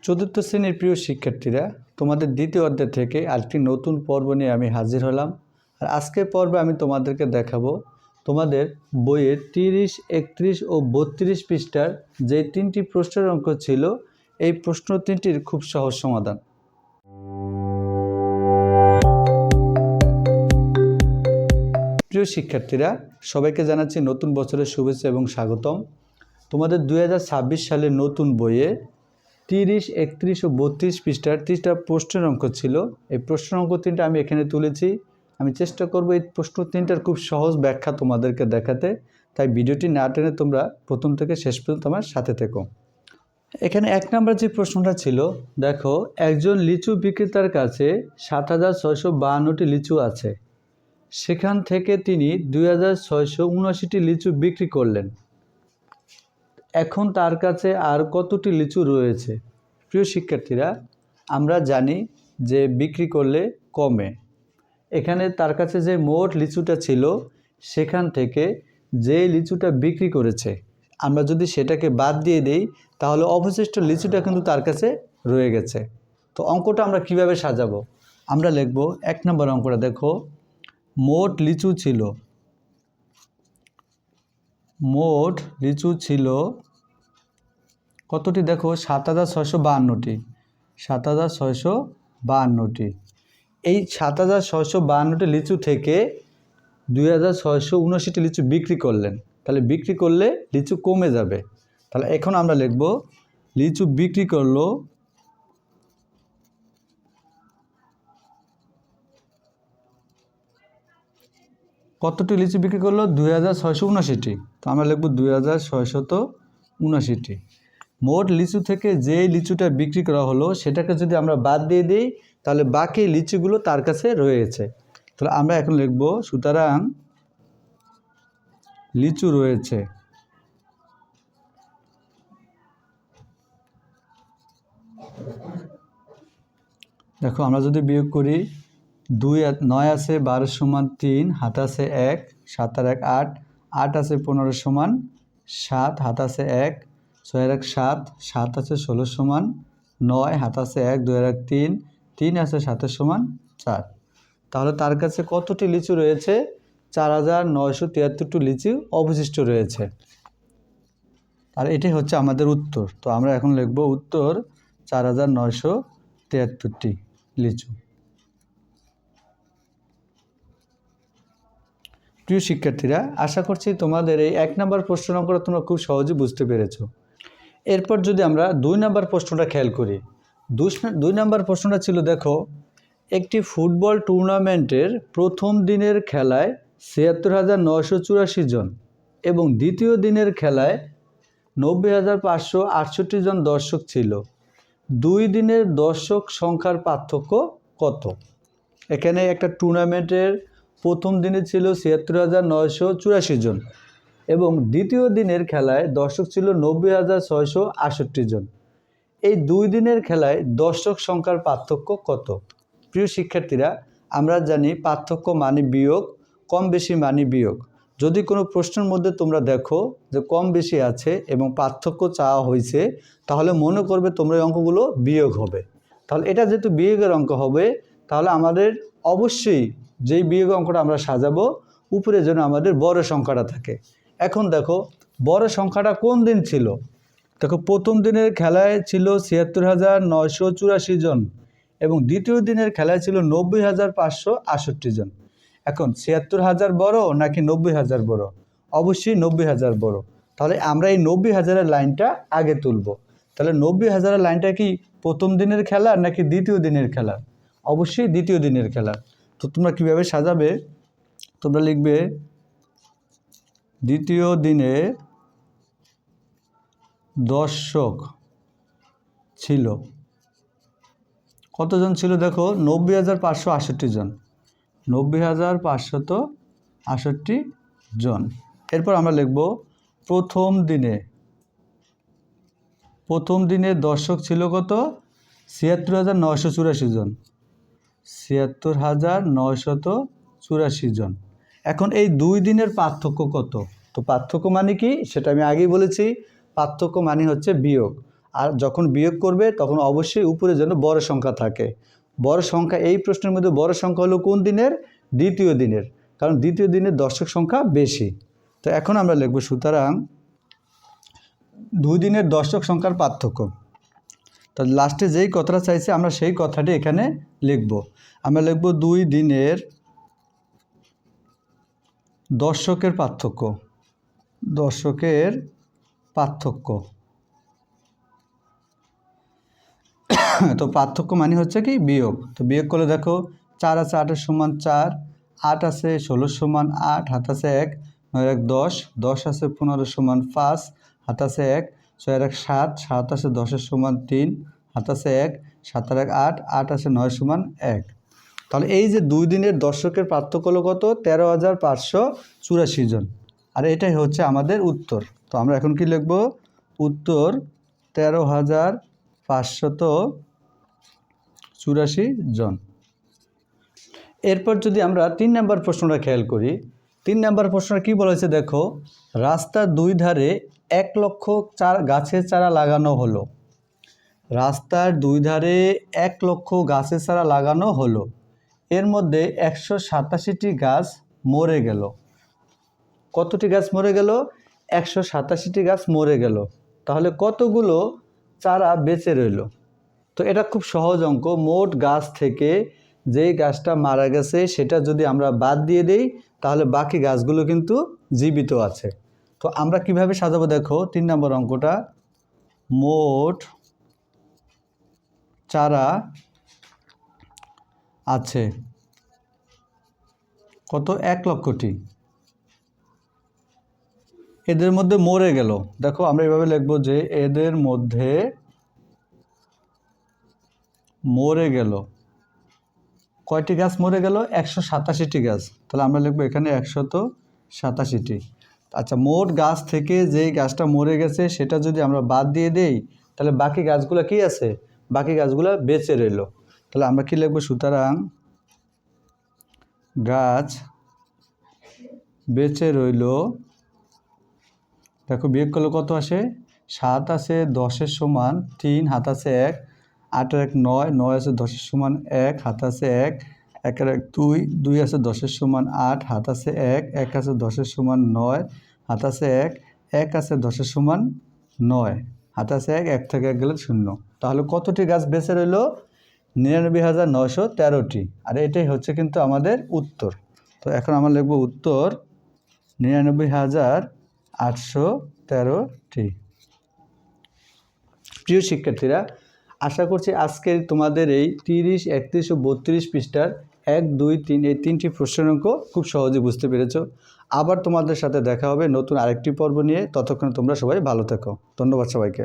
চতুর্থ শ্রেণীর প্রিয় শিক্ষার্থীরা, তোমাদের দ্বিতীয় অধ্যায় থেকে আরেকটি নতুন পর্ব নিয়ে আমি হাজির হলাম। আর আজকের পর্বে আমি তোমাদেরকে দেখাবো তোমাদের বইয়ের 30, 31 ও 32 পৃষ্ঠার যে 3টি প্রশ্নের অঙ্ক ছিল, এই প্রশ্ন 3টির খুব সহজ সমাধান। প্রিয় শিক্ষার্থীরা, সবাইকে জানাচ্ছি নতুন বছরের শুভেচ্ছা এবং স্বাগতম। তোমাদের 2026 সালের নতুন বইয়ে 30, 31 ও 32 পৃষ্ঠার 30টা প্রশ্নের অঙ্ক ছিল। এই প্রশ্নের অঙ্ক 3টা আমি এখানে তুলেছি। আমি চেষ্টা করব এই প্রশ্ন 3টার খুব সহজ ব্যাখ্যা তোমাদেরকে দেখাতে। তাই ভিডিওটি না টেনে তোমরা প্রথম থেকে শেষ পর্যন্ত আমার সাথে থেকো। এখানে 1 নম্বর যে প্রশ্নটা ছিল, দেখো, একজন লিচু বিক্রেতার কাছে 7,652টি লিচু আছে। সেখান থেকে তিনি 2,679টি লিচু বিক্রি করলেন। এখন তার কাছে আর কতটি লিচু রয়েছে? প্রিয় শিক্ষার্থীরা, আমরা জানি যে বিক্রি করলে কমে। এখানে তার কাছে যে মোট লিচুটা ছিল, সেখান থেকে যে লিচুটা বিক্রি করেছে, আমরা যদি সেটাকে বাদ দিয়ে দিই, তাহলে অবশিষ্ট লিচুটা কিন্তু তার কাছে রয়ে গেছে। তো অঙ্কটা আমরা কিভাবে সাজাবো? আমরা লিখব 1 নম্বর অঙ্কটা। দেখো, মোট লিচু ছিল, মোট লিচু ছিল কতটি? দেখো, 7,652টি। 7,652টি। এই 7,652টি লিচু থেকে 2,679টি লিচু বিক্রি করলেন। তাহলে বিক্রি করলে লিচু কমে যাবে। তাহলে এখন আমরা লিখব লিচু বিক্রি করলো কতটি লিচু বিক্রি করলো? 2,679টি। তো আমরা লিখব 2,679টি। মোট লিচু থেকে যে লিচুটা বিক্রি করা হলো, সেটাকে যদি আমরা বাদ দিয়ে দিই, তাহলে বাকি লিচুগুলো তার কাছে রয়েছে। তাহলে আমরা এখন লিখব, সুতরাং লিচু রয়েছে। দেখো, আমরা যদি বিয়োগ করি, 2 9 আছে 12 সমান 3, হাত আছে 1, 7 আর 1 8, 8 আছে 15 সমান 7, হাত আছে 1, 6 আর 1 7, 7 আছে 16 সমান 9, হাত আছে 1, 2 আর 1 3, 3 আছে 7 সমান 4। তাহলে তার কাছে কতটি লিচু রয়েছে? 4,973টি লিচু অবশিষ্ট রয়েছে। আর এটাই হচ্ছে আমাদের উত্তর। তো আমরা এখন লিখব উত্তর 4,973টি লিচু। প্রিয় শিক্ষার্থীরা, আশা করছি তোমাদের এই 1 নম্বর প্রশ্ন অঙ্কটা তোমরা খুব সহজে বুঝতে পেরেছো। এরপর যদি আমরা 2 নম্বর প্রশ্নটা খেয়াল করি, 2 নম্বর প্রশ্নটা ছিল, দেখো, একটি ফুটবল টুর্নামেন্টের প্রথম দিনের খেলায় ৭৬,৯৮৪ জন এবং দ্বিতীয় দিনের খেলায় ৯০,৫৬৮ জন দর্শক ছিল। 2 দিনের দর্শক সংখ্যার পার্থক্য কত? এখানে একটা টুর্নামেন্টের প্রথম দিনে ছিল ৭৬,৯৮৪ জন এবং দ্বিতীয় দিনের খেলায় দর্শক ছিল ৯০,৬৬৮ জন। এই 2 দিনের খেলায় দর্শক সংখ্যার পার্থক্য কত? প্রিয় শিক্ষার্থীরা, আমরা জানি পার্থক্য মানে বিয়োগ, কম বেশি মানে বিয়োগ। যদি কোনো প্রশ্নের মধ্যে তোমরা দেখো যে কম বেশি আছে এবং পার্থক্য চাওয়া হয়েছে, তাহলে মনে করবে তোমরা এই অঙ্কগুলো বিয়োগ হবে। তাহলে এটা যেহেতু বিয়োগের অঙ্ক হবে, তাহলে আমাদের অবশ্যই যেই বিয়োগ অঙ্কটা আমরা সাজাবো, উপরে যেন আমাদের বড় সংখ্যাটা থাকে। এখন দেখো, বড় সংখ্যাটা কোন দিন ছিল? দেখো, প্রথম দিনের খেলায় ছিল ৭৬,৯৮৪ জন এবং দ্বিতীয় দিনের খেলায় ছিল ৯০,৫৬৮ জন। এখন ৭৬,০০০ বড় নাকি ৯০,০০০ বড়? অবশ্যই ৯০,০০০ বড়। তাহলে আমরা এই ৯০,০০০ লাইনটা আগে তুলব। তাহলে ৯০,০০০ লাইনটা কি প্রথম দিনের খেলা নাকি দ্বিতীয় দিনের খেলা? অবশ্যই দ্বিতীয় দিনের খেলা। তো তোমরা কীভাবে সাজাবে? তোমরা লিখবে দ্বিতীয় দিনে দর্শক ছিল কতজন ছিল? দেখো, ৯০,৫৬৮ জন। ৯০,৫৬৮ জন। এরপর আমরা লিখব প্রথম দিনে দর্শক ছিল কত? ৭৬,৯৮৪ জন। ৭৬,৯৮৪ জন। এখন এই 2 দিনের পার্থক্য কত? তো পার্থক্য মানে কি সেটা আমি আগেই বলেছি, পার্থক্য মানে হচ্ছে বিয়োগ। আর যখন বিয়োগ করবে তখন অবশ্যই উপরে যেন বড় সংখ্যা থাকে। বড় সংখ্যা এই প্রশ্নের মধ্যে বড় সংখ্যা হলো কোন দিনের? দ্বিতীয় দিনের, কারণ দ্বিতীয় দিনের দশক সংখ্যা বেশি। তো এখন আমরা লিখব সুতরাং 2 দিনের দশক সংখ্যার পার্থক্য। তো লাস্টে যেই কথাটা চাইছে আমরা সেই কথাটি এখানে লিখব। আমরা লিখব 2 দিনের দশকের পার্থক্য। দশকের পার্থক্য। তো পার্থক্য মানে হচ্ছে কি বিয়োগ। তো বিয়োগ করলে দেখো 4 আছে 8 সমান 4, 8 আছে 16 সমান 8, হাত আছে 1, 9 1 10, 10 আছে 15 সমান 5, হাত আছে 1, 6 1 7, 7 আছে 10 সমান 3, হাত আছে 1, 7 1 8, 8 আছে 9 সমান 1। তাহলে এই যে 2 দিনের দশকের পার্থক্য হলো কত? 13,584 জন। আর এটাই হচ্ছে আমাদের উত্তর। তো আমরা এখন কি লিখব? উত্তর 13,584 জন। এরপর যদি আমরা 3 নম্বর প্রশ্নটা খেয়াল করি, 3 নম্বর প্রশ্নটা কী বলা হয়েছে দেখো, রাস্তার 2 ধারে 1 লক্ষ গাছের চারা লাগানো হলো। রাস্তার 2 ধারে 1 লক্ষ গাছের চারা লাগানো হলো, এর মধ্যে 187টি গাছ মরে গেল। কতটি গাছ মরে গেল? 187টি গাছ মরে গেল। তাহলে কতগুলো চারা বেঁচে রইল? তো এটা খুব সহজ অঙ্ক। মোট গাছ থেকে যেই গাছটা মারা গেছে সেটা যদি আমরা বাদ দিয়ে দেই তাহলে বাকি গাছগুলো কিন্তু জীবিত আছে। তো আমরা কিভাবে সাজাবো দেখো 3 নম্বর অঙ্কটা। মোট চারা আছে কত? 1 লক্ষটি। এদের মধ্যে মরে গেল, দেখো আমরা এভাবে লিখব যে এদের মধ্যে মরে গেল। কয়টি গাছ মরে গেল? 187টি গাছ। তাহলে আমরা লিখব এখানে 187টি। আচ্ছা, মোট গাছ থেকে যেই গাছটা মরে গেছে সেটা যদি আমরা বাদ দিয়ে দেই তাহলে বাকি গাছগুলো কি আছে? বাকি গাছগুলো বেঁচে রইল। তাহলে আমরা কি লিখব? সুতরাং গাছ বেঁচে রইল। দেখো বিয়োগ করলে কত আসে? 7 আছে 10 সমান 3, হাত আছে 1, 8 1 9, 9 আছে 10 সমান 1, হাত আছে 1, 1 1 2, 2 আছে 10 সমান 8, হাত আছে 1, 1 আছে 10 সমান 9, হাত আছে 1, 1 আছে 10 সমান 9, হাত আছে 1, 1 থেকে 1 গেলে 0। তাহলে কতটি গাছ বেঁচে রইল? 99,913টি। আর এটাই হচ্ছে কিন্তু আমাদের উত্তর। তো এখন আমরা লিখব উত্তর 99,813টি। প্রিয় শিক্ষার্থীরা, আশা করছি আজকে তোমাদের এই 30, 31 ও 32 পৃষ্ঠার 1, 2, 3 এই 3টি প্রশ্নের অঙ্ক খুব সহজে বুঝতে পেরেছো। আবার তোমাদের সাথে দেখা হবে নতুন আরেকটি পর্ব নিয়ে। ততক্ষণ তোমরা সবাই ভালো থেকো। ধন্যবাদ সবাইকে।